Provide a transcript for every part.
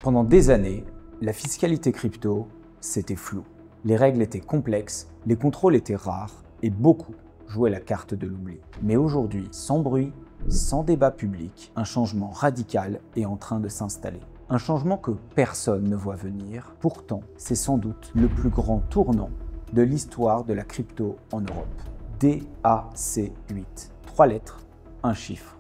Pendant des années, la fiscalité crypto, c'était flou. Les règles étaient complexes, les contrôles étaient rares et beaucoup jouaient la carte de l'oubli. Mais aujourd'hui, sans bruit, sans débat public, un changement radical est en train de s'installer. Un changement que personne ne voit venir. Pourtant, c'est sans doute le plus grand tournant de l'histoire de la crypto en Europe. DAC8. 3 lettres, un chiffre.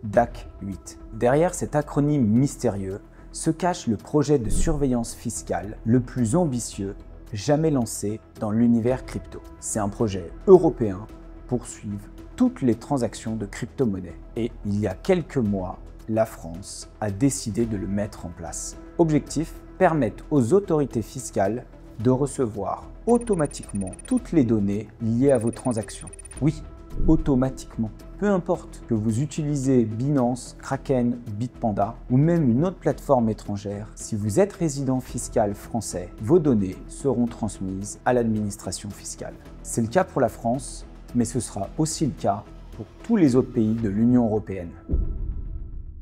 DAC8. Derrière cet acronyme mystérieux se cache le projet de surveillance fiscale le plus ambitieux jamais lancé dans l'univers crypto. C'est un projet européen pour suivre toutes les transactions de crypto-monnaie. Et il y a quelques mois, la France a décidé de le mettre en place. Objectif, permettre aux autorités fiscales de recevoir automatiquement toutes les données liées à vos transactions. Oui, automatiquement. Peu importe que vous utilisez Binance, Kraken, Bitpanda ou même une autre plateforme étrangère, si vous êtes résident fiscal français, vos données seront transmises à l'administration fiscale. C'est le cas pour la France, mais ce sera aussi le cas pour tous les autres pays de l'Union européenne.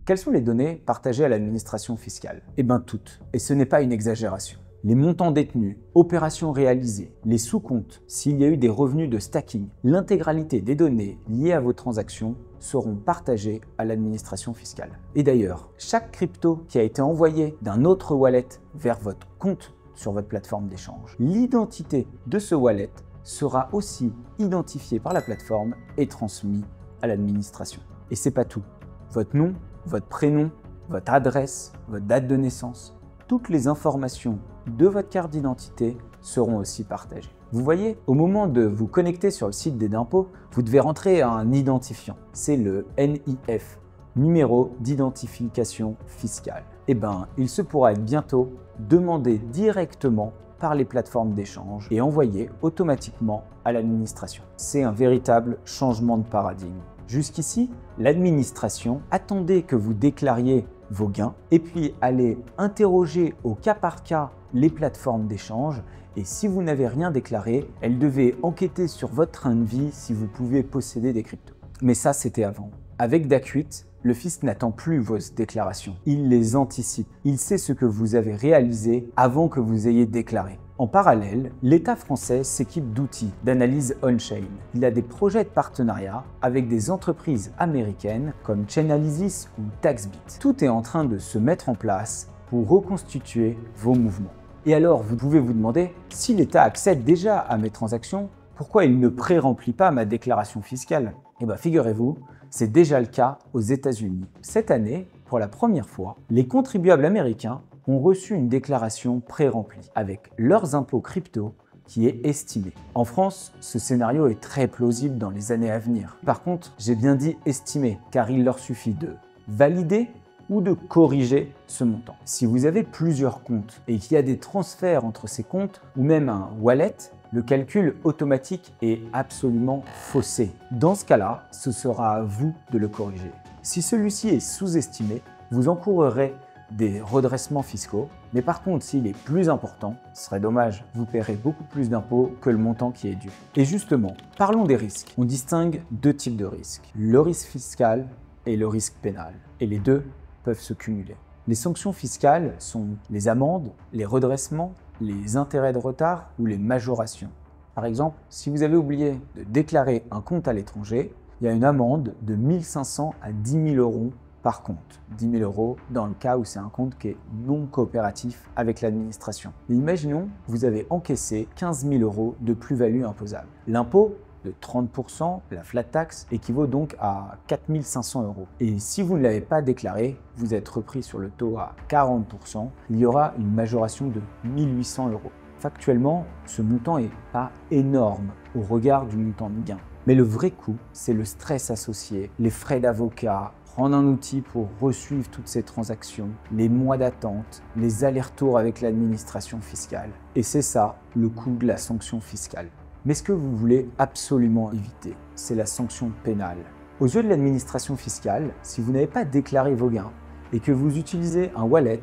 Quelles sont les données partagées à l'administration fiscale? Eh bien toutes, et ce n'est pas une exagération. Les montants détenus, opérations réalisées, les sous-comptes, s'il y a eu des revenus de stacking, l'intégralité des données liées à vos transactions seront partagées à l'administration fiscale. Et d'ailleurs, chaque crypto qui a été envoyé d'un autre wallet vers votre compte sur votre plateforme d'échange, l'identité de ce wallet sera aussi identifiée par la plateforme et transmise à l'administration. Et c'est pas tout. Votre nom, votre prénom, votre adresse, votre date de naissance, toutes les informations de votre carte d'identité seront aussi partagées. Vous voyez, au moment de vous connecter sur le site des impôts, vous devez rentrer un identifiant. C'est le NIF, numéro d'identification fiscale. Eh bien, il se pourra être bientôt demandé directement par les plateformes d'échange et envoyé automatiquement à l'administration. C'est un véritable changement de paradigme. Jusqu'ici, l'administration attendait que vous déclariez vos gains et puis allez interroger au cas par cas les plateformes d'échange et si vous n'avez rien déclaré, elles devaient enquêter sur votre train de vie si vous pouvez posséder des cryptos. Mais ça, c'était avant. Avec DAC8, le fisc n'attend plus vos déclarations. Il les anticipe. Il sait ce que vous avez réalisé avant que vous ayez déclaré. En parallèle, l'État français s'équipe d'outils d'analyse on-chain. Il a des projets de partenariat avec des entreprises américaines comme Chainalysis ou Taxbit. Tout est en train de se mettre en place pour reconstituer vos mouvements. Et alors, vous pouvez vous demander, si l'État accède déjà à mes transactions, pourquoi il ne pré-remplit pas ma déclaration fiscale? Eh bien, figurez-vous, c'est déjà le cas aux États-Unis. Cette année, pour la première fois, les contribuables américains ont reçu une déclaration pré-remplie avec leurs impôts crypto qui est estimé. En France, ce scénario est très plausible dans les années à venir. Par contre, j'ai bien dit estimé, car il leur suffit de valider ou de corriger ce montant. Si vous avez plusieurs comptes et qu'il y a des transferts entre ces comptes ou même un wallet, le calcul automatique est absolument faussé. Dans ce cas-là, ce sera à vous de le corriger. Si celui-ci est sous-estimé, vous encourrez des redressements fiscaux, mais par contre, s'il est plus important, ce serait dommage, vous paierez beaucoup plus d'impôts que le montant qui est dû. Et justement, parlons des risques. On distingue deux types de risques, le risque fiscal et le risque pénal. Et les deux peuvent se cumuler. Les sanctions fiscales sont les amendes, les redressements, les intérêts de retard ou les majorations. Par exemple, si vous avez oublié de déclarer un compte à l'étranger, il y a une amende de 1 500 à 10 000 euros par compte. 10 000 euros dans le cas où c'est un compte qui est non coopératif avec l'administration. Mais imaginons, vous avez encaissé 15 000 euros de plus-value imposable. L'impôt de 30%, la flat tax, équivaut donc à 4 500 euros. Et si vous ne l'avez pas déclaré, vous êtes repris sur le taux à 40%, il y aura une majoration de 1 800 euros. Factuellement, ce montant n'est pas énorme au regard du montant de gain. Mais le vrai coût, c'est le stress associé, les frais d'avocat, prendre un outil pour resuivre toutes ces transactions, les mois d'attente, les allers-retours avec l'administration fiscale. Et c'est ça, le coût de la sanction fiscale. Mais ce que vous voulez absolument éviter, c'est la sanction pénale. Aux yeux de l'administration fiscale, si vous n'avez pas déclaré vos gains et que vous utilisez un wallet,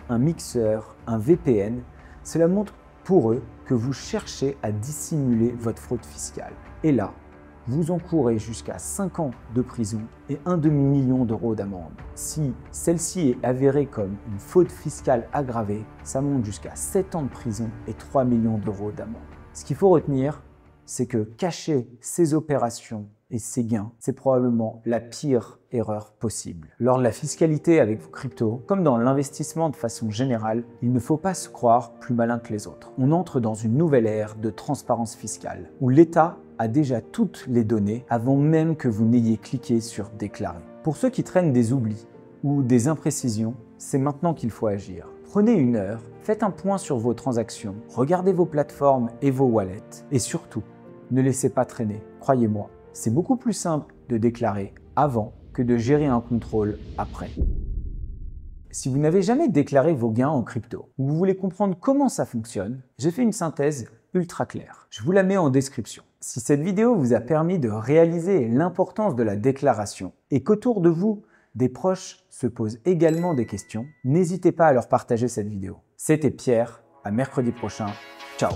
un mixeur, un VPN, cela montre pour eux que vous cherchez à dissimuler votre fraude fiscale. Et là, vous encourez jusqu'à 5 ans de prison et un demi-million d'euros d'amende. Si celle-ci est avérée comme une faute fiscale aggravée, ça monte jusqu'à 7 ans de prison et 3 millions d'euros d'amende. Ce qu'il faut retenir, c'est que cacher ces opérations et ces gains, c'est probablement la pire erreur possible. Lors de la fiscalité avec vos cryptos, comme dans l'investissement de façon générale, il ne faut pas se croire plus malin que les autres. On entre dans une nouvelle ère de transparence fiscale, où l'État a déjà toutes les données avant même que vous n'ayez cliqué sur « Déclarer ». Pour ceux qui traînent des oublis ou des imprécisions, c'est maintenant qu'il faut agir. Prenez une heure, faites un point sur vos transactions, regardez vos plateformes et vos wallets, et surtout, ne laissez pas traîner. Croyez-moi, c'est beaucoup plus simple de déclarer avant que de gérer un contrôle après. Si vous n'avez jamais déclaré vos gains en crypto ou vous voulez comprendre comment ça fonctionne, j'ai fait une synthèse ultra claire. Je vous la mets en description. Si cette vidéo vous a permis de réaliser l'importance de la déclaration et qu'autour de vous, des proches se posent également des questions, n'hésitez pas à leur partager cette vidéo. C'était Pierre, à mercredi prochain. Ciao!